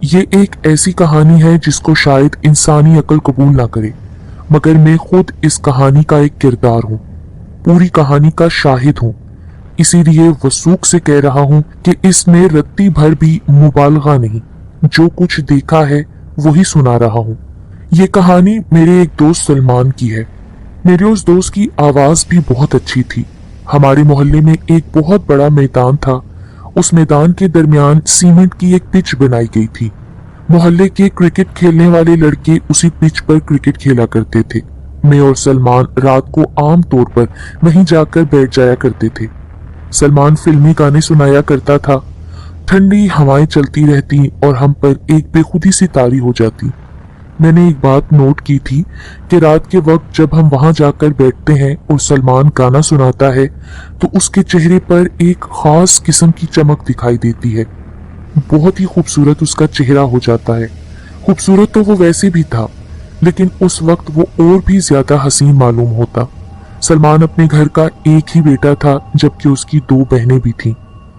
ये एक ऐसी कहानी है जिसको शायद इंसानी अक्ल कबूल ना करे, मगर मैं खुद इस कहानी का एक किरदार हूँ, पूरी कहानी का शाहिद हूँ। इसीलिए वसूख से कह रहा हूँ कि इसमें रत्ती भर भी मुबालगा नहीं, जो कुछ देखा है वही सुना रहा हूँ। ये कहानी मेरे एक दोस्त सलमान की है। मेरे उस दोस्त की आवाज भी बहुत अच्छी थी। हमारे मोहल्ले में एक बहुत बड़ा मैदान था। उस मैदान के दरमियान सीमेंट की एक पिच बनाई गई थी। मोहल्ले के क्रिकेट खेलने वाले लड़के उसी पिच पर क्रिकेट खेला करते थे। मैं और सलमान रात को आम तौर पर वहीं जाकर बैठ जाया करते थे। सलमान फिल्मी गाने सुनाया करता था। ठंडी हवाएं चलती रहती और हम पर एक बेखुदी सी तारी हो जाती। मैंने एक बात नोट की थी कि रात के वक्त जब हम वहां जाकर बैठते हैं और सलमान गाना सुनाता है तो उसके चेहरे पर एक खास किस्म की चमक दिखाई देती है। बहुत ही खूबसूरत उसका चेहरा हो जाता है। खूबसूरत तो वो वैसे भी था, लेकिन उस वक्त वो और भी ज्यादा हसीन मालूम होता। सलमान अपने घर का एक ही बेटा था, जबकि उसकी 2 बहनें भी थीं।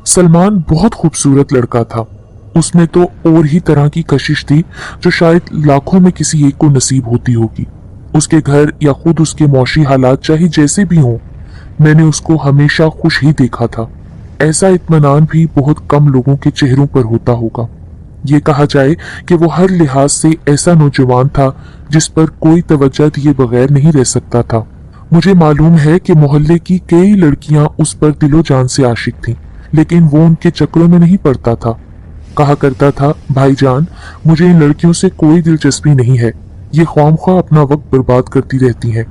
सलमान बहुत खूबसूरत लड़का था। उसमें तो और ही तरह की कशिश थी जो शायद लाखों में किसी एक को नसीब होती होगी। उसके घर या खुद उसके मौशी हालात चाहे जैसे भी हों, मैंने उसको हमेशा खुश ही देखा था। ऐसा इत्मीनान भी बहुत कम लोगों के चेहरों पर होता होगा। ये कहा जाए कि वो हर लिहाज से ऐसा नौजवान था जिस पर कोई तवज्जो दिए बगैर नहीं रह सकता था। मुझे मालूम है कि मोहल्ले की कई लड़कियां उस पर दिलो जान से आशिक थीं, लेकिन वो उनके चक्करों में नहीं पड़ता था। कहा करता था, भाईजान, मुझे इन लड़कियों से कोई दिलचस्पी नहीं है, ये ख्वामख्वाह अपना वक्त बर्बाद करती रहती हैं।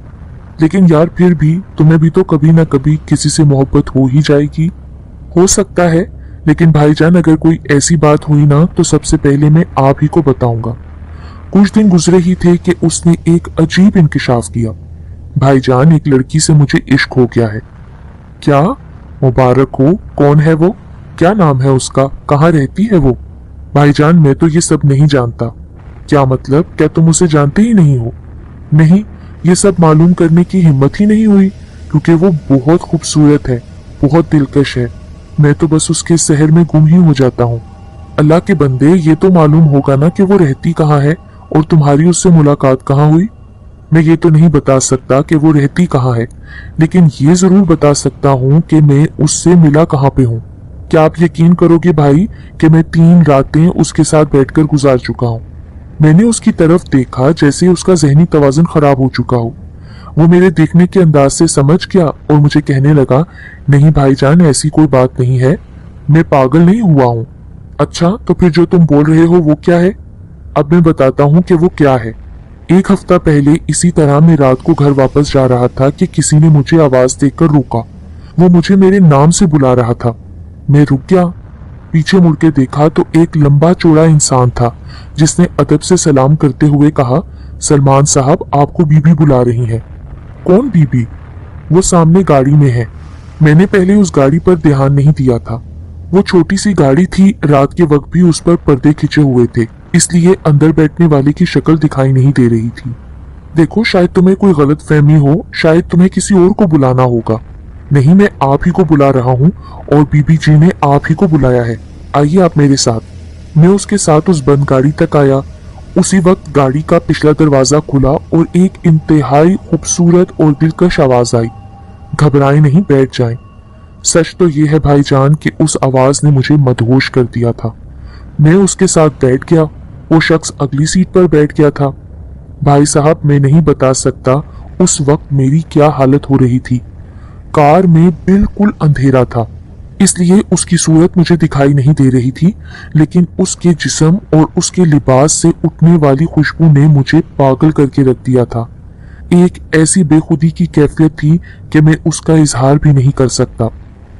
लेकिन यार फिर भी तुम्हें भी तो कभी ना कभी किसी से मोहब्बत हो ही जाएगी। हो सकता है, लेकिन भाईजान अगर कोई ऐसी बात हुई ना तो सबसे पहले मैं आप ही को बताऊंगा। कुछ दिन गुजरे ही थे कि उसने एक अजीब इंकिशाफ किया। भाईजान, एक लड़की से मुझे इश्क हो गया है। क्या? मुबारक हो। कौन है वो? क्या नाम है उसका? कहाँ रहती है वो? भाईजान, मैं तो ये सब नहीं जानता। क्या मतलब? क्या तुम उसे जानते ही नहीं हो? नहीं, ये सब मालूम करने की हिम्मत ही नहीं हुई, क्योंकि वो बहुत खूबसूरत है, बहुत दिलकश है। मैं तो बस उसके शहर में गुम ही हो जाता हूँ। अल्लाह के बंदे, ये तो मालूम होगा ना कि वो रहती कहाँ है और तुम्हारी उससे मुलाकात कहाँ हुई। मैं ये तो नहीं बता सकता कि वो रहती कहाँ है, लेकिन ये जरूर बता सकता हूँ कि मैं उससे मिला कहाँ पे हूँ। क्या आप यकीन करोगे भाई कि मैं 3 रातें उसके साथ बैठकर गुजार चुका हूँ। मैंने उसकी तरफ देखा जैसे उसका जहनी तवाज़ुन खराब हो चुका हो। वो मेरे देखने के अंदाज से समझ गया और मुझे कहने लगा, नहीं भाईजान, ऐसी कोई बात नहीं है, मैं पागल नहीं हुआ हूँ। अच्छा, तो फिर जो तुम बोल रहे हो वो क्या है? अब मैं बताता हूँ कि वो क्या है। 1 हफ्ता पहले इसी तरह मैं रात को घर वापस जा रहा था कि किसी ने मुझे आवाज देकर रोका। वो मुझे मेरे नाम से बुला रहा था। मैं रुक गया। पीछे मुड़ के देखा तो एक लंबा चौड़ा इंसान था जिसने अदब से सलाम करते हुए कहा, सलमान साहब, आपको बीबी बुला रही हैं। कौन बीबी? वो सामने गाड़ी में है। मैंने पहले उस गाड़ी पर ध्यान नहीं दिया था। वो छोटी सी गाड़ी थी, रात के वक्त भी उस पर पर्दे खिंचे हुए थे, इसलिए अंदर बैठने वाले की शक्ल दिखाई नहीं दे रही थी। देखो, शायद तुम्हें कोई गलत फहमी हो, शायद तुम्हें किसी और को बुलाना होगा। नहीं, मैं आप ही को बुला रहा हूँ और बीबी जी ने आप ही को बुलाया है। आइए आप मेरे साथ। मैं उसके साथ उस बंद गाड़ी तक आया। उसी वक्त गाड़ी का पिछला दरवाजा खुला और एक इंतहाई खूबसूरत और दिलकश आवाज आई, घबराएं नहीं, बैठ जाएं। सच तो ये है भाईजान कि उस आवाज ने मुझे मदहोश कर दिया था। मैं उसके साथ बैठ गया। वो शख्स अगली सीट पर बैठ गया था। भाई साहब, मैं नहीं बता सकता उस वक्त मेरी क्या हालत हो रही थी। कार में बिल्कुल अंधेरा था, इसलिए उसकी सूरत मुझे दिखाई नहीं दे रही थी, लेकिन उसके जिस्म और उसके लिबास से उठने वाली खुशबू ने मुझे पागल करके रख दिया था। एक ऐसी बेखुदी की कैफियत थी कि मैं उसका इजहार भी नहीं कर सकता।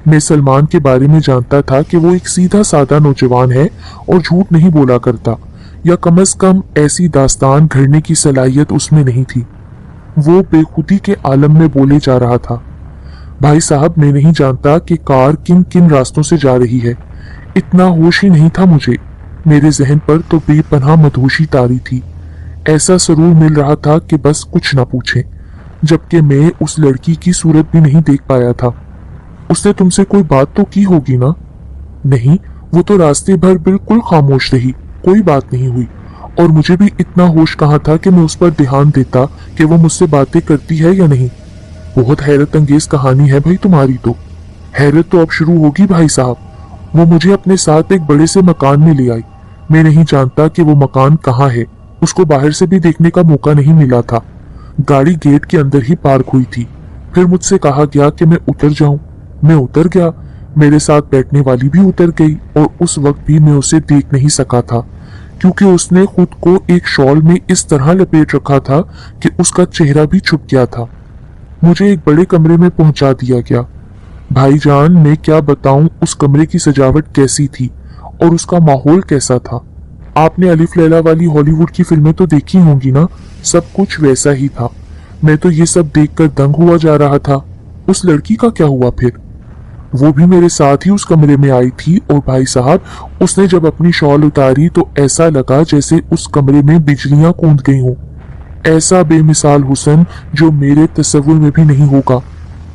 मैं सलमान के बारे में जानता था कि वो एक सीधा साधा नौजवान है और झूठ नहीं बोला करता, या कम से कम ऐसी दास्तान घड़ने की सलाहियत उसमें नहीं थी। वो बेखुदी के आलम में बोले जा रहा था। भाई साहब, मैं नहीं जानता कि कार किन किन रास्तों से जा रही है। इतना होश ही नहीं था मुझे। मेरे जहन पर तो बेपनाह मदहोशी तारी थी। ऐसा सरूर मिल रहा था कि बस कुछ ना पूछें, जबकि मैं उस लड़की की सूरत भी नहीं देख पाया था। उसने तुमसे कोई बात तो की होगी ना? नहीं, वो तो रास्ते भर बिल्कुल खामोश रही। कोई बात नहीं हुई, और मुझे भी इतना होश कहाँ था कि मैं उस पर ध्यान देता कि वो मुझसे बातें करती है या नहीं। बहुत हैरत अंगेज कहानी है भाई तुम्हारी तो। हैरत तो अब शुरू होगी भाई साहब। वो मुझे अपने साथ एक बड़े से मकान में ले आई। मैं नहीं जानता कि वो मकान कहाँ है, उसको बाहर से भी देखने का मौका नहीं मिला था। गाड़ी गेट के अंदर ही पार्क हुई थी। फिर मुझसे कहा गया कि मैं उतर जाऊं। मैं उतर गया, मेरे साथ बैठने वाली भी उतर गई, और उस वक्त भी मैं उसे देख नहीं सका था, क्योंकि उसने खुद को एक शॉल में इस तरह लपेट रखा था कि उसका चेहरा भी छुप गया था। मुझे एक बड़े कमरे में पहुंचा दिया गया। भाईजान, मैं क्या बताऊं उस कमरे की सजावट कैसी थी और उसका माहौल कैसा था। आपने अलिफ लैला वाली हॉलीवुड की फिल्में तो देखी होंगी ना, सब कुछ वैसा ही था। मैं तो ये सब देखकर दंग हुआ जा रहा था। उस लड़की का क्या हुआ फिर? वो भी मेरे साथ ही उस कमरे में आई थी, और भाई साहब, उसने जब अपनी शॉल उतारी तो ऐसा लगा जैसे उस कमरे में बिजलियां कूद गई हों। ऐसा बेमिसाल हुस्न जो मेरे तस्वुर में भी नहीं होगा।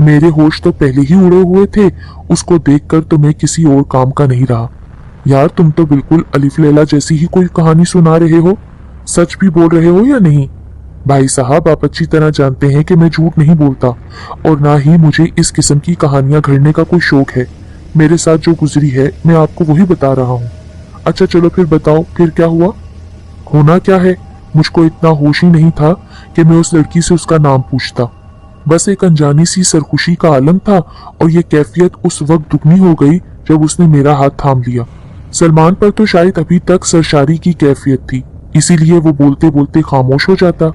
मेरे होश तो पहले ही उड़े हुए थे। उसको देखकर तो मैं किसी और काम का नहीं रहा। यार, तुम तो बिल्कुल अलिफ लैला जैसी ही कोई कहानी सुना रहे हो। सच भी बोल रहे हो या नहीं? भाई साहब, आप अच्छी तरह जानते हैं कि मैं झूठ नहीं बोलता, और ना ही मुझे इस किस्म की कहानियां घड़ने का कोई शौक है। मेरे साथ जो गुजरी है मैं आपको वही बता रहा हूँ। अच्छा चलो फिर बताओ, फिर क्या हुआ? होना क्या है, मुझको इतना होश ही नहीं था कि मैं उस लड़की से उसका नाम पूछता। बस एक अनजानी सी सरखुशी का आलम था, और ये कैफियत उस वक्त दुगनी हो गई जब उसने मेरा हाथ थाम लिया। सलमान पर तो शायद अभी तक सरशारी की कैफियत थी, इसीलिए वो बोलते बोलते खामोश हो जाता।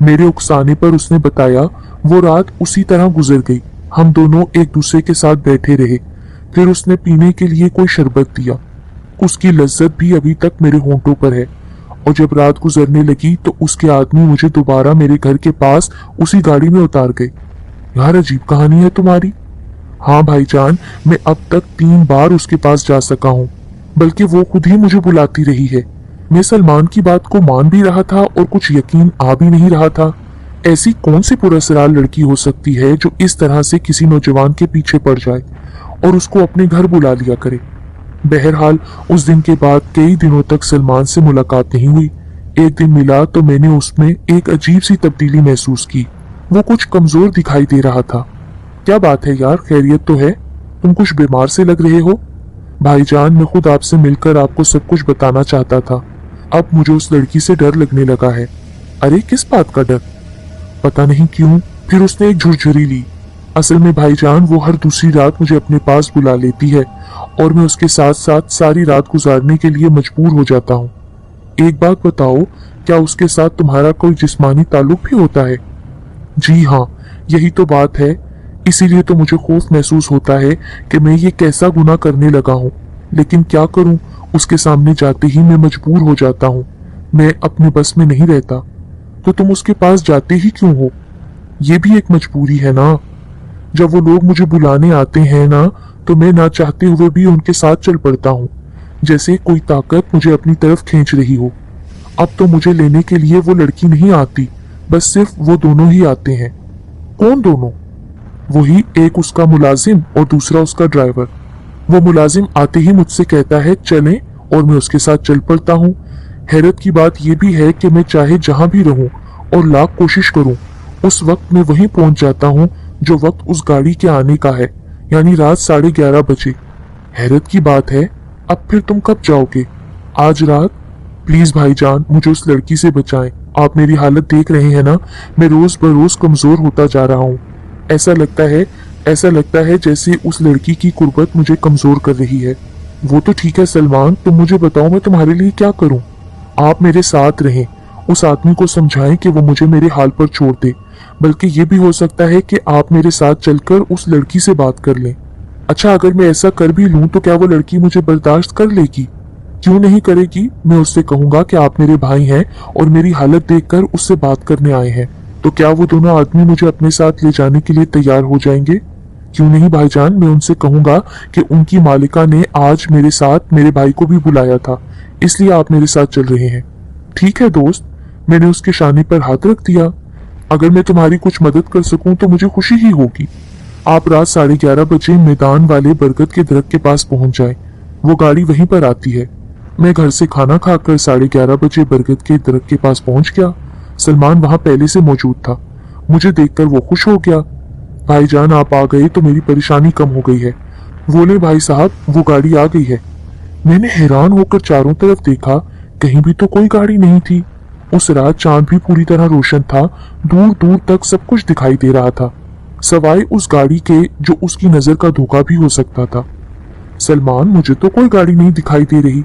मेरे उकसाने पर उसने बताया वो रात उसी तरह गुजर गई। हम दोनों एक दूसरे के साथ बैठे रहे। फिर उसने पीने के लिए कोई शरबत दिया। उसकी लज्जत भी अभी तक मेरे होंठों पर है। और जब रात गुजरने लगी तो उसके आदमी मुझे दोबारा मेरे घर के पास उसी गाड़ी में उतार गए। यार, अजीब कहानी है तुम्हारी। हाँ भाईजान, मैं अब तक 3 बार उसके पास जा सका हूँ, बल्कि वो खुद ही मुझे बुलाती रही है। मैं सलमान की बात को मान भी रहा था और कुछ यकीन आ भी नहीं रहा था। ऐसी कौन सी पुरस्कार लड़की हो सकती है जो इस तरह से किसी नौजवान के पीछे पड़ जाए और उसको अपने घर बुला लिया करे। बहरहाल, उस दिन के बाद कई दिनों तक सलमान से मुलाकात नहीं हुई। एक दिन मिला तो मैंने उसमें एक अजीब सी तब्दीली महसूस की। वो कुछ कमजोर दिखाई दे रहा था। क्या बात है यार, खैरियत तो है? तुम कुछ बीमार से लग रहे हो। भाईजान, मैं खुद आपसे मिलकर आपको सब कुछ बताना चाहता था। अब मुझे उस लड़की से डर लगने लगा है। अरे, किस बात का डर? पता नहीं क्यों। फिर उसने एक झुरझुरी ली। असल में भाईजान, वो हर दूसरी रात मुझे अपने पास बुला लेती है, और मैं उसके साथ साथ सारी रात गुजारने के लिए मजबूर हो जाता हूँ। एक बात बताओ, क्या उसके साथ तुम्हारा कोई जिस्मानी ताल्लुक भी होता है? जी हाँ, यही तो बात है। इसीलिए तो मुझे खौफ महसूस होता है कि मैं ये कैसा गुनाह करने लगा हूँ। लेकिन क्या करूँ, उसके सामने जाते ही मैं मजबूर हो जाता हूँ। मैं अपने बस में नहीं रहता। तो तुम उसके पास जाते ही क्यों हो? ये भी एक मजबूरी है ना। जब वो लोग मुझे बुलाने आते हैं ना, तो मैं ना चाहते हुए भी उनके साथ चल पड़ता हूँ, जैसे कोई ताकत मुझे अपनी तरफ खींच रही हो। अब तो मुझे लेने के लिए वो लड़की नहीं आती, बस सिर्फ वो दोनों ही आते हैं। कौन दोनों? वही, एक उसका मुलाजिम और दूसरा उसका ड्राइवर। वो मुलाजिम आते ही मुझसे कहता है चलें, और मैं उसके साथ चल पड़ता हूँ। हैरत की बात यह भी है कि मैं चाहे जहां भी रहूं और लाख कोशिश करूं, उस वक्त मैं वहीं पहुंच जाता हूं जो वक्त उस गाड़ी के आने का है, यानी रात 11:30 बजे। हैरत की बात है। अब फिर तुम कब जाओगे? आज रात? प्लीज भाईजान, मुझे उस लड़की से बचाएं। आप मेरी हालत देख रहे हैं ना, मैं रोज बरोज कमजोर होता जा रहा हूँ। ऐसा लगता है जैसे उस लड़की की कुर्बत मुझे कमजोर कर रही है। वो तो ठीक है सलमान, तुम मुझे बताओ मैं तुम्हारे लिए क्या करूं? आप मेरे साथ रहें, उस आदमी को समझाएं कि वो मुझे मेरे हाल पर छोड़ दे। बल्कि ये भी हो सकता है कि आप मेरे साथ चलकर उस लड़की से बात कर लें। अच्छा, अगर मैं ऐसा कर भी लूं तो क्या वो लड़की मुझे बर्दाश्त कर लेगी? क्यों नहीं करेगी? मैं उससे कहूंगा कि आप मेरे भाई हैं और मेरी हालत देखकर उससे बात करने आए हैं। तो क्या वो दोनों आदमी मुझे अपने साथ ले जाने के लिए तैयार हो जाएंगे? क्यों नहीं भाईजान, मैं उनसे कहूंगा कि उनकी मालिका ने आज मेरे साथ मेरे भाई को भी बुलाया था, इसलिए आप मेरे साथ चल रहे हैं। ठीक है दोस्त, मैंने उसके शाने पर हाथ रख दिया। अगर मैं तुम्हारी कुछ मदद कर सकूं तो मुझे खुशी ही होगी। आप रात 11:30 बजे मैदान वाले बरगद के दरख्त के पास पहुंच जाएं। वो गाड़ी वहीं पर आती है। मैं घर से खाना खाकर 11:30 बजे बरगद के दरख्त के पास पहुंच गया। सलमान वहां पहले से मौजूद था। मुझे देखकर वो खुश हो गया। भाईजान आप आ गए तो मेरी परेशानी कम हो गई है। बोले भाई साहब वो गाड़ी आ गई है। मैंने हैरान होकर चारों तरफ देखा, कहीं भी तो कोई गाड़ी नहीं थी। उस रात चांद भी पूरी तरह रोशन था, दूर दूर तक सब कुछ दिखाई दे रहा था, सवाए उस गाड़ी के जो उसकी नजर का धोखा भी हो सकता था। सलमान मुझे तो कोई गाड़ी नहीं दिखाई दे रही।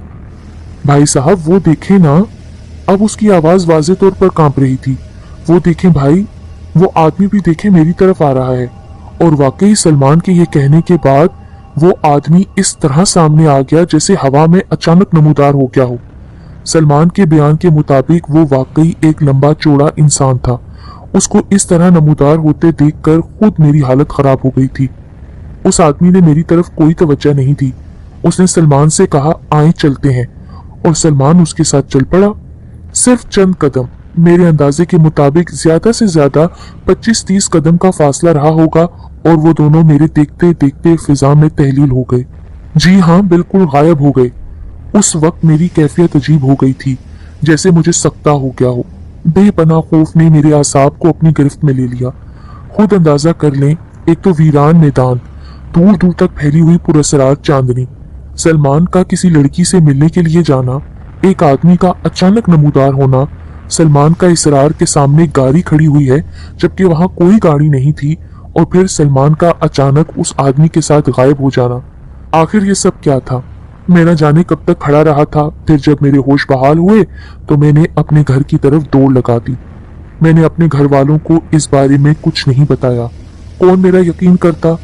भाई साहब वो देखे ना। अब उसकी आवाज वाजे तौर पर कांप रही थी। वो देखें भाई, वो आदमी भी देखे मेरी तरफ आ रहा है। और वाकई सलमान के ये कहने के बाद वो आदमी इस तरह सामने आ गया जैसे हवा में अचानक नमूदार हो गया हो। सलमान के बयान के मुताबिक वो वाकई एक लंबा चौड़ा इंसान था। उसको इस तरह नमूदार होते देखकर खुद मेरी हालत खराब हो गई थी। उस आदमी ने मेरी तरफ कोई तवज्जो नहीं दी। उसने सलमान से कहा आए चलते हैं, और सलमान उसके साथ चल पड़ा। सिर्फ चंद कदम, मेरे अंदाजे के मुताबिक ज्यादा से ज्यादा 25-30 कदम का फासला रहा होगा, और वो दोनों मेरे देखते देखते फिजा में तहलील हो गए। जी हाँ, बिल्कुल गायब हो गए। उस वक्त मेरी कैफियत अजीब हो गई थी, जैसे मुझे सकता हो गया हो। बेपनाह खौफ ने मेरे आसाब को अपनी गिरफ्त में ले लिया। खुद अंदाजा कर लें, एक तो वीरान मैदान, दूर दूर तक फैली हुई पुरअसरार चांदनी, सलमान का किसी लड़की से मिलने के लिए जाना, एक आदमी का अचानक नमूदार होना, सलमान का इसरार के सामने गाड़ी खड़ी हुई है जबकि वहां कोई गाड़ी नहीं थी, और फिर सलमान का अचानक उस आदमी के साथ गायब हो जाना। आखिर ये सब क्या था? मैं न जाने कब तक खड़ा रहा था। फिर जब मेरे होश बहाल हुए तो मैंने अपने घर की तरफ दौड़ लगा दी। मैंने अपने घर वालों को इस बारे में कुछ नहीं बताया। कौन मेरा यकीन करता?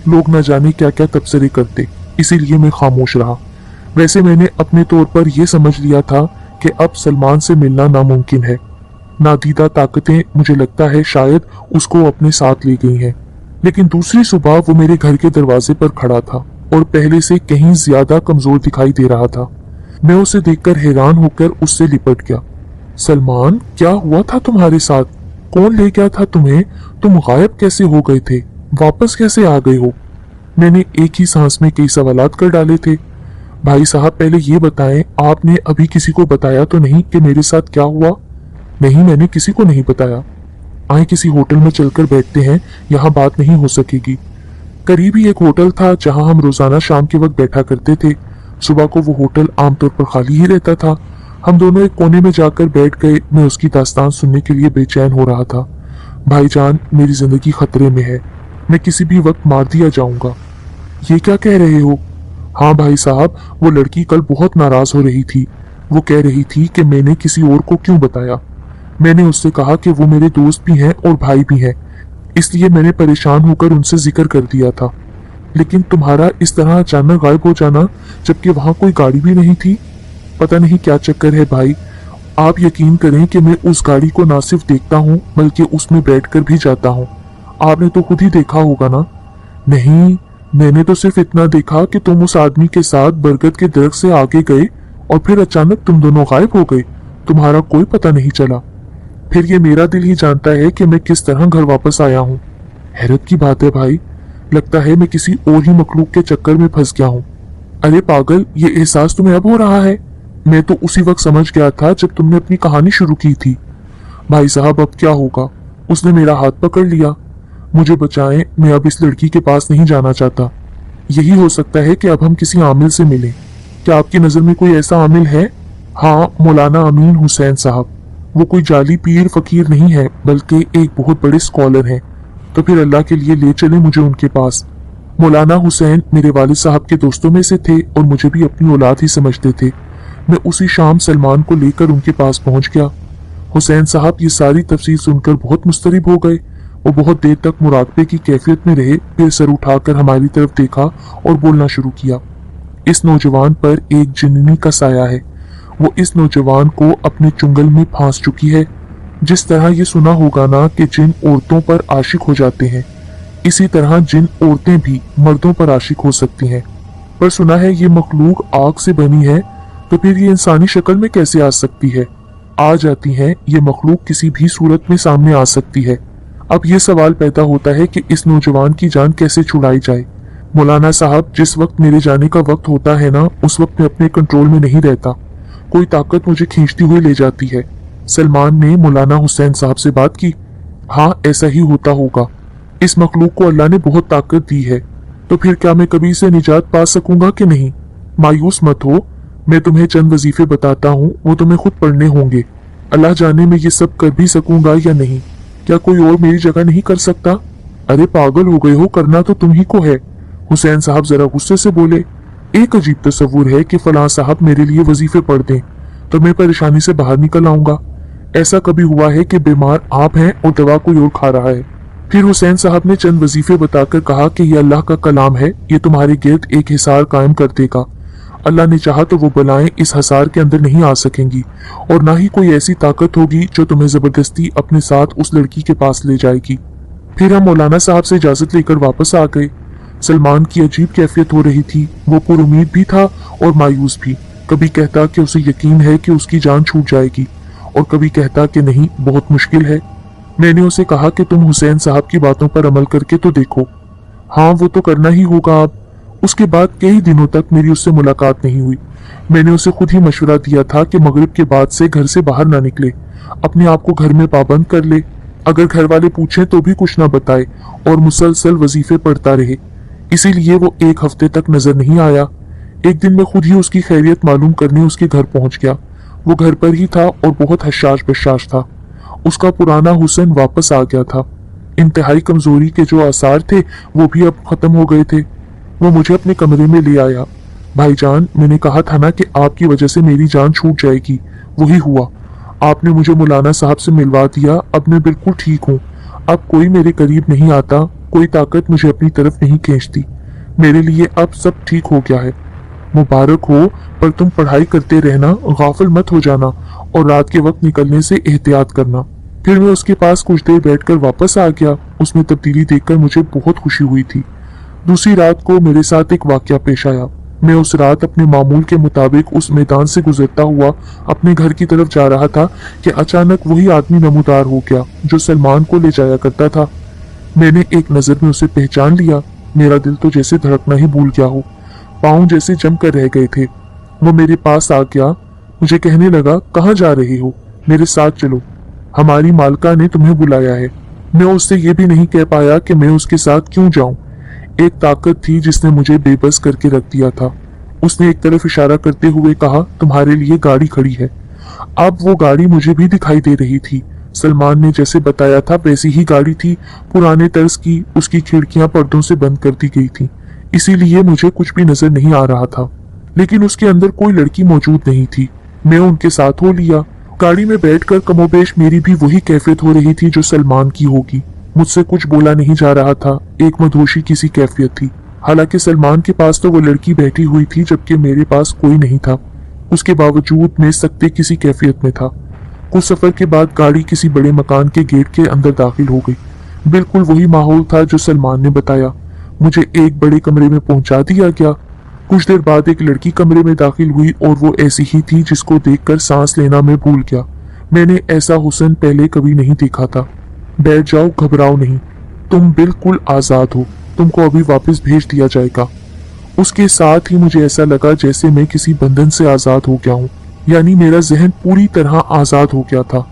लोग न जाने क्या क्या तबसरे करते, इसीलिए मैं खामोश रहा। वैसे मैंने अपने तौर पर यह समझ लिया था कि अब सलमान से मिलना नामुमकिन है। नादीदा ताकतें मुझे लगता है शायद उसको अपने साथ ले गई हैं। लेकिन दूसरी सुबह वो मेरे घर के दरवाजे पर खड़ा था और पहले से कहीं ज्यादा कमजोर दिखाई दे रहा था। मैं उसे देखकर हैरान होकर उससे लिपट गया। सलमान, क्या हुआ था तुम्हारे साथ? कौन ले गया था तुम्हें? तुम गायब कैसे हो गए थे? वापस कैसे आ गए हो? मैंने एक ही सांस में कई सवालात कर डाले थे। भाई साहब पहले ये बताएं, आपने अभी किसी को बताया तो नहीं कि मेरे साथ क्या हुआ? नहीं, मैंने किसी को नहीं बताया। आए किसी होटल में चलकर बैठते हैं, यहाँ बात नहीं हो सकेगी। करीब ही एक होटल था जहां हम रोजाना शाम के वक्त बैठा करते थे। सुबह को वो होटल आमतौर पर खाली ही रहता था। हम दोनों एक कोने में जाकर बैठ गए। मैं उसकी दास्तान सुनने के लिए बेचैन हो रहा था। भाईजान, मेरी जिंदगी खतरे में है। मैं किसी भी वक्त मार दिया जाऊंगा। ये क्या कह रहे हो? हाँ भाई साहब, वो लड़की कल बहुत नाराज हो रही थी। वो कह रही थी कि मैंने किसी और को क्यों बताया। मैंने उससे कहा कि वो मेरे दोस्त भी हैं और भाई भी हैं, इसलिए मैंने परेशान होकर उनसे जिक्र कर दिया था। लेकिन तुम्हारा इस तरह अचानक गायब हो जाना, जबकि वहां कोई गाड़ी भी नहीं थी, पता नहीं क्या चक्कर है भाई। आप यकीन करें कि मैं उस गाड़ी को ना सिर्फ देखता हूँ बल्कि उसमें बैठकर भी जाता हूँ। आपने तो खुद ही देखा होगा ना? नहीं, मैंने तो सिर्फ इतना देखा कि तुम उस आदमी के साथ बरगद के दरख्त से आगे गए और फिर अचानक तुम दोनों गायब हो गए। तुम्हारा कोई पता नहीं चला। फिर ये मेरा दिल ही जानता है कि मैं किस तरह घर वापस आया हूँ। हैरत की बात है भाई, लगता है मैं किसी और ही मखलूक के चक्कर में फंस गया हूँ। अरे पागल, ये एहसास तुम्हें अब हो रहा है? मैं तो उसी वक्त समझ गया था जब तुमने अपनी कहानी शुरू की थी। भाई साहब अब क्या होगा? उसने मेरा हाथ पकड़ लिया। मुझे बचाएं, मैं अब इस लड़की के पास नहीं जाना चाहता। यही हो सकता है कि अब हम किसी आमिल से मिलें। क्या आपकी नजर में कोई ऐसा आमिल है? हाँ, मौलाना अमीन हुसैन साहब। वो कोई जाली पीर फकीर नहीं है बल्कि एक बहुत बड़े स्कॉलर हैं। तो फिर अल्लाह के लिए ले चले मुझे उनके पास। मौलाना हुसैन मेरे वालिद साहब के दोस्तों में से थे और मुझे भी अपनी औलाद ही समझते थे। मैं उसी शाम सलमान को लेकर उनके पास पहुंच गया। हुसैन साहब ये सारी तफसील सुनकर बहुत मुस्तरिब हो गए। वो बहुत देर तक मुराकबे की कैफियत में रहे, फिर सर उठाकर हमारी तरफ देखा और बोलना शुरू किया। इस नौजवान पर एक जिन्नी का साया है। वो इस नौजवान को अपने चुंगल में फांस चुकी है। जिस तरह ये सुना होगा ना कि जिन औरतों पर आशिक हो जाते हैं, इसी तरह जिन औरतें भी मर्दों पर आशिक हो सकती हैं। पर सुना है ये मखलूक आग से बनी है, तो फिर ये इंसानी शक्ल में कैसे आ सकती है? आ जाती है, ये मखलूक किसी भी सूरत में सामने आ सकती है। अब ये सवाल पैदा होता है कि इस नौजवान की जान कैसे छुड़ाई जाए। मौलाना साहब, जिस वक्त मेरे जाने का वक्त होता है ना, उस वक्त मैं अपने कंट्रोल में नहीं रहता। कोई ताकत मुझे खींचती हुई ले जाती है। सलमान ने मौलाना हुसैन साहब से बात की। हाँ, ऐसा ही होता होगा। इस मखलूक को अल्लाह ने बहुत ताकत दी है, तो फिर क्या मैं कभी इसे निजात पा सकूंगा कि नहीं? मायूस मत हो, मैं तुम्हें चंद वजीफे बताता हूँ, वो तुम्हें खुद पढ़ने होंगे। अल्लाह जाने मैं ये सब कर भी सकूंगा या नहीं। क्या कोई और मेरी जगह नहीं कर सकता? अरे पागल हो गए हो, करना तो तुम ही को है। हुसैन साहब जरा गुस्से से बोले। एक अजीब तस्वुर है कि फलां साहब मेरे लिए वजीफे पढ़ दें तो मैं परेशानी से बाहर निकल आऊंगा। ऐसा कभी हुआ है कि बीमार आप हैं और दवा कोई और खा रहा है? फिर हुसैन साहब ने चंद वजीफे बताकर कहा कि यह अल्लाह का कलाम है, ये तुम्हारे गिर्द एक हिसार कायम कर देगा। अल्लाह ने चाहा तो वो बलाएं इस हसार के अंदर नहीं आ सकेंगी, और ना ही कोई ऐसी ताकत होगी जो तुम्हें जबरदस्ती अपने साथ उस लड़की के पास ले जाएगी। फिर हम मौलाना साहब से इजाजत लेकर वापस आ गए। सलमान की अजीब कैफियत हो रही थी। वो पुरुमीद भी था और मायूस भी। कभी कहता कि उसे यकीन है कि उसकी जान छूट जाएगी, और कभी कहता कि नहीं, बहुत मुश्किल है। मैंने उसे कहा कि तुम हुसैन साहब की बातों पर अमल करके तो देखो। हाँ, वो तो करना ही होगा अब। उसके बाद कई दिनों तक मेरी उससे मुलाकात नहीं हुई। मैंने उसे खुद ही मशवरा दिया था कि मगरिब के बाद से घर से बाहर ना निकले, अपने आप को घर में पाबंद कर ले। अगर घर वाले पूछें तो भी कुछ ना बताए और मुसलसल वजीफे पढ़ता रहे। इसीलिए वो एक हफ्ते तक नजर नहीं आया। एक दिन मैं खुद ही उसकी खैरियत मालूम करने उसके घर पहुंच गया। वो घर पर ही था और बहुत हशाश बशाश था। उसका पुराना हुस्न वापस आ गया था। इंतहाई कमजोरी के जो आसार थे वो भी अब खत्म हो गए थे। वो मुझे अपने कमरे में ले आया। भाईजान, मैंने कहा था ना कि आपकी वजह से मेरी जान छूट जाएगी, वही हुआ। आपने मुझे मौलाना साहब से मिलवा दिया। अब मैं बिल्कुल ठीक हूँ। अब कोई मेरे करीब नहीं आता, कोई ताकत मुझे अपनी तरफ नहीं खींचती। मेरे लिए अब सब ठीक हो गया है। मुबारक हो, पर तुम पढ़ाई करते रहना, गाफिल मत हो जाना, और रात के वक्त निकलने से एहतियात करना। फिर मैं उसके पास कुछ देर बैठकर वापस आ गया। उसमें तब्दीली देखकर मुझे बहुत खुशी हुई थी। दूसरी रात को मेरे साथ एक वाकया पेश आया। मैं उस रात अपने मामूल के मुताबिक उस मैदान से गुजरता हुआ अपने घर की तरफ जा रहा था कि अचानक वही आदमी नमूदार हो गया जो सलमान को ले जाया करता था। मैंने एक नजर में उसे पहचान लिया। मेरा दिल तो जैसे धड़कना ही भूल गया हो। पाँव जैसे जम कर रह गए थे। वो मेरे पास आ गया। मुझे कहने लगा, कहाँ जा रहे हो? मेरे साथ चलो, हमारी मालका ने तुम्हें बुलाया है। मैं उससे ये भी नहीं कह पाया कि मैं उसके साथ क्यों जाऊं। एक ताकत थी जिसने मुझे बेबस करके रख दिया था। उसने एक तरफ इशारा करते हुए कहा, तुम्हारे लिए गाड़ी खड़ी है। अब वो गाड़ी मुझे भी दिखाई दे रही थी। सलमान ने जैसे बताया था वैसी ही गाड़ी थी, पुराने तर्ज की। उसकी खिड़कियां पर्दों से बंद कर दी गई थी, इसीलिए मुझे कुछ भी नजर नहीं आ रहा था। लेकिन उसके अंदर कोई लड़की मौजूद नहीं थी। मैं उनके साथ हो लिया। गाड़ी में बैठकर कमोबेश मेरी भी वही कैफियत हो रही थी जो सलमान की होगी। मुझसे कुछ बोला नहीं जा रहा था। एक मदहोशी की सी कैफियत थी। हालांकि सलमान के पास तो वो लड़की बैठी हुई थी, जबकि मेरे पास कोई नहीं था। उसके बावजूद मैं सख्ते किसी कैफियत में था। कुछ सफर के बाद गाड़ी किसी बड़े मकान के गेट के अंदर दाखिल हो गई। बिल्कुल वही माहौल था जो सलमान ने बताया। मुझे एक बड़े कमरे में पहुंचा दिया गया। कुछ देर बाद एक लड़की कमरे में दाखिल हुई और वो ऐसी ही थी जिसको देखकर सांस लेना मैं भूल गया। मैंने ऐसा हुस्न पहले कभी नहीं देखा था। बैठ जाओ, घबराओ नहीं, तुम बिल्कुल आजाद हो। तुमको अभी वापस भेज दिया जाएगा। उसके साथ ही मुझे ऐसा लगा जैसे मैं किसी बंधन से आजाद हो गया हूँ, यानी मेरा जहन पूरी तरह आजाद हो गया था।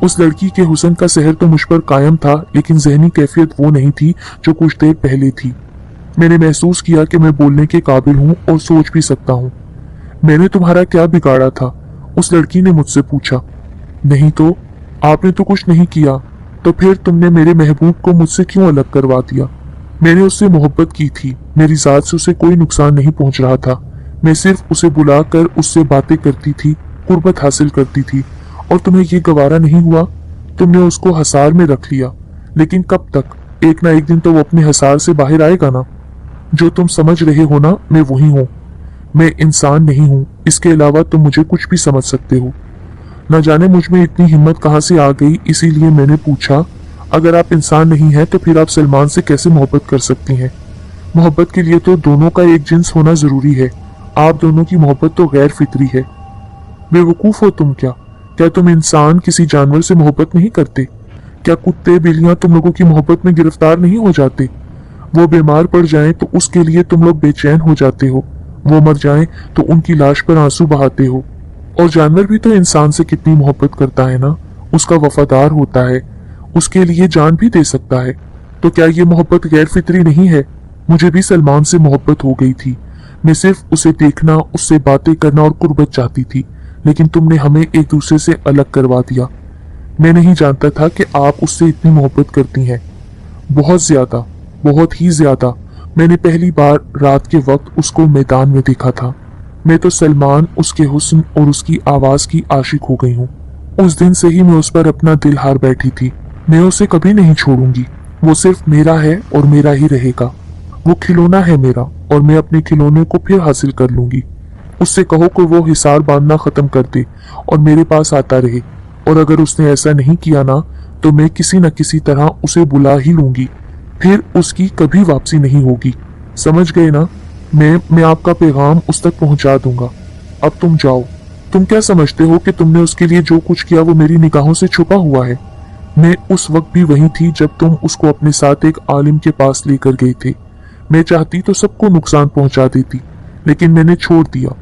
उस लड़की के हुस्न का सहर तो मुझ पर कायम था, लेकिन जहनी कैफियत वो नहीं थी जो कुछ देर पहले थी। मैंने महसूस किया कि मैं बोलने के काबिल हूँ और सोच भी सकता हूँ। मैंने तुम्हारा क्या बिगाड़ा था? उस लड़की ने मुझसे पूछा। नहीं तो, आपने तो कुछ नहीं किया, तो फिर तुमने मेरे महबूब को मुझसे क्यों अलग करवा दिया? मैंने उससे मोहब्बत की थी। मेरी जात से उसे कोई नुकसान नहीं पहुंच रहा था। मैं सिर्फ उसे बुलाकर उससे बातें करती थी, कुर्बत हासिल करती थी। और तुम्हें ये गवारा नहीं हुआ? तुमने उसको हसार में रख लिया। लेकिन कब तक? एक ना एक दिन तो वो अपने हसार से बाहर आएगा ना। जो तुम समझ रहे हो ना, मैं वही हूँ। मैं इंसान नहीं हूँ, इसके अलावा तुम मुझे कुछ भी समझ सकते हो। न जाने मुझ में इतनी हिम्मत कहाँ से आ गई, इसीलिए मैंने पूछा, अगर आप इंसान नहीं हैं तो फिर आप सलमान से कैसे मोहब्बत कर सकती हैं? मोहब्बत के लिए तो दोनों का एक जिन्स होना जरूरी है। आप दोनों की मोहब्बत तो गैर फितरी है। बेवकूफ हो तुम क्या? क्या तुम इंसान किसी जानवर से मोहब्बत नहीं करते? क्या कुत्ते बिल्लियां तुम लोगों की मोहब्बत में गिरफ्तार नहीं हो जाते? वो बीमार पड़ जाएं तो उसके लिए तुम लोग बेचैन हो जाते हो, वो मर जाएं तो उनकी लाश पर आंसू बहाते हो। और जानवर भी तो इंसान से कितनी मोहब्बत करता है ना, उसका वफादार होता है, उसके लिए जान भी दे सकता है। तो क्या ये मोहब्बत गैर फितरी नहीं है? मुझे भी सलमान से मोहब्बत हो गई थी। मैं सिर्फ उसे देखना, उससे बातें करना और कुर्बत चाहती थी, लेकिन तुमने हमें एक दूसरे से अलग करवा दिया। मैं नहीं जानता था कि आप उससे इतनी मोहब्बत करती हैं। बहुत ज्यादा, बहुत ही ज्यादा। मैंने पहली बार रात के वक्त उसको मैदान में देखा था। मैं तो सलमान, उसके हुस्न और उसकी आवाज की आशिक हो गई हूँ। उस दिन से ही मैं उस पर अपना दिल हार बैठी थी। मैं उसे कभी नहीं छोड़ूंगी। वो सिर्फ मेरा है और मेरा ही रहेगा। वो खिलौना है मेरा और मैं अपने खिलौने को फिर हासिल कर लूंगी। उससे कहो कि वो हिसार बांधना खत्म कर दे और मेरे पास आता रहे। और अगर उसने ऐसा नहीं किया ना, तो मैं किसी न किसी तरह उसे बुला ही लूंगी। फिर उसकी कभी वापसी नहीं होगी। समझ गए ना? मैं आपका पैगाम उस तक पहुंचा दूंगा। अब तुम जाओ। तुम क्या समझते हो कि तुमने उसके लिए जो कुछ किया वो मेरी निगाहों से छुपा हुआ है? मैं उस वक्त भी वहीं थी जब तुम उसको अपने साथ एक आलिम के पास लेकर गए थे। मैं चाहती तो सबको नुकसान पहुंचा देती, लेकिन मैंने छोड़ दिया।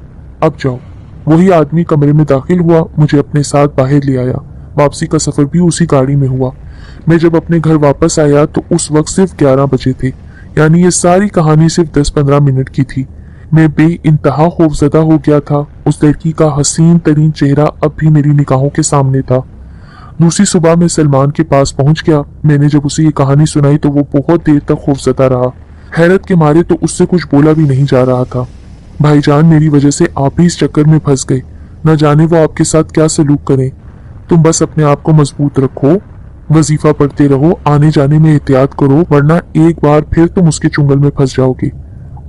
अब जाओ। वही आदमी कमरे में दाखिल हुआ, मुझे अपने साथ बाहर ले आया। वापसी का सफर भी उसी गाड़ी में हुआ। मैं जब अपने घर वापस आया तो उस वक्त सिर्फ 11 बजे थे, यानी ये सारी कहानी सिर्फ 10-15 मिनट की थी। मैं बेइंतहा खौफजदा हो गया था। उस लड़की का हसीन तरीन चेहरा अब भी मेरी निगाहों के सामने था। दूसरी सुबह मैं सलमान के पास पहुंच गया। मैंने जब उसे ये कहानी सुनाई तो वो बहुत देर तक खौफजदा रहा। हैरत के मारे तो उससे कुछ बोला भी नहीं जा रहा था। भाईजान, मेरी वजह से आप भी इस चक्कर में फंस गए। न जाने वो आपके साथ क्या सलूक करें। तुम बस अपने आप को मजबूत रखो, वजीफा पढ़ते रहो, आने जाने में एहतियात करो, वरना एक बार फिर तुम उसके चुंगल में फंस जाओगे।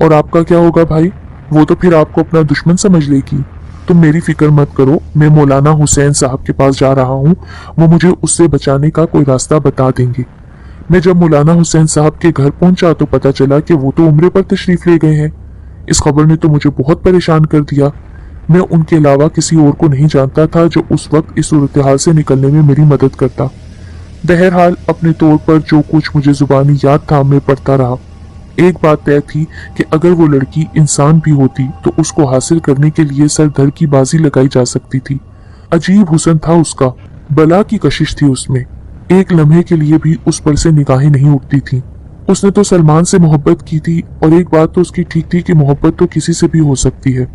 और आपका क्या होगा भाई? वो तो फिर आपको अपना दुश्मन समझ लेगी। तुम मेरी फिक्र मत करो। मैं मौलाना हुसैन साहब के पास जा रहा हूँ। वो मुझे उससे बचाने का कोई रास्ता बता देंगे। मैं जब मौलाना हुसैन साहब के घर पहुंचा तो पता चला कि वो तो उम्रे पर तशरीफ ले गए हैं। इस खबर ने तो मुझे बहुत परेशान कर दिया। मैं उनके अलावा किसी और को नहीं जानता था जो उस वक्त इस सूरत हाल से निकलने में मेरी मदद करता। बहरहाल अपने तौर पर जो कुछ मुझे जुबानी याद था मैं पढ़ता रहा। एक बात तय थी कि अगर वो लड़की इंसान भी होती तो उसको हासिल करने के लिए सर धड़ की बाजी लगाई जा सकती थी। अजीब हुस्न था उसका, बला की कशिश थी उसमें। एक लम्हे के लिए भी उस पर से निगाहें नहीं उठती थीं। उसने तो सलमान से मोहब्बत की थी, और एक बात तो उसकी ठीक थी कि मोहब्बत तो किसी से भी हो सकती है।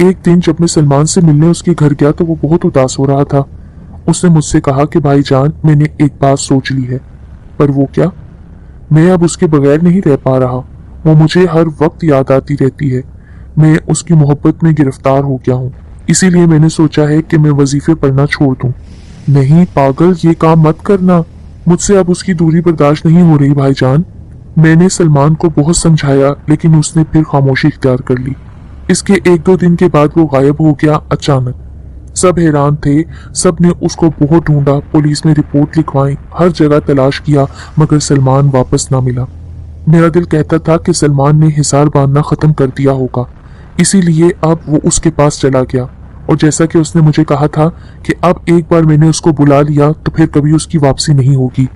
एक दिन जब मैं सलमान से मिलने उसके घर गया तो वो बहुत उदास हो रहा था। उसने मुझसे कहा कि भाईजान, मैंने एक बात सोच ली है। पर वो क्या? मैं अब उसके बगैर नहीं रह पा रहा। वो मुझे हर वक्त याद आती रहती है। मैं उसकी मोहब्बत में गिरफ्तार हो गया हूँ। इसीलिए मैंने सोचा है कि मैं वजीफे पढ़ना छोड़ दूँ। नहीं पागल, ये काम मत करना। मुझसे अब उसकी दूरी बर्दाश्त नहीं हो रही भाईजान। मैंने सलमान को बहुत समझाया, लेकिन उसने फिर खामोशी इख्तियार कर ली। इसके 1-2 दिन के बाद वो गायब हो गया अचानक। सब हैरान थे। सब ने उसको बहुत ढूंढा, पुलिस में रिपोर्ट लिखवाई, हर जगह तलाश किया, मगर सलमान वापस ना मिला। मेरा दिल कहता था कि सलमान ने हिसार बांधना खत्म कर दिया होगा, इसीलिए अब वो उसके पास चला गया। और जैसा कि उसने मुझे कहा था कि अब एक बार मैंने उसको बुला लिया तो फिर कभी उसकी वापसी नहीं होगी,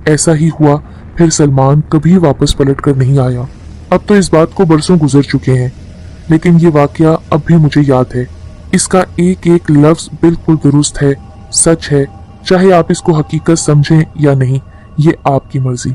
ऐसा ही हुआ। फिर सलमान कभी वापस पलट कर नहीं आया। अब तो इस बात को बरसों गुजर चुके हैं, लेकिन ये वाकया अब भी मुझे याद है। इसका एक एक लफ्ज बिल्कुल दुरुस्त है, सच है। चाहे आप इसको हकीकत समझें या नहीं, ये आपकी मर्जी।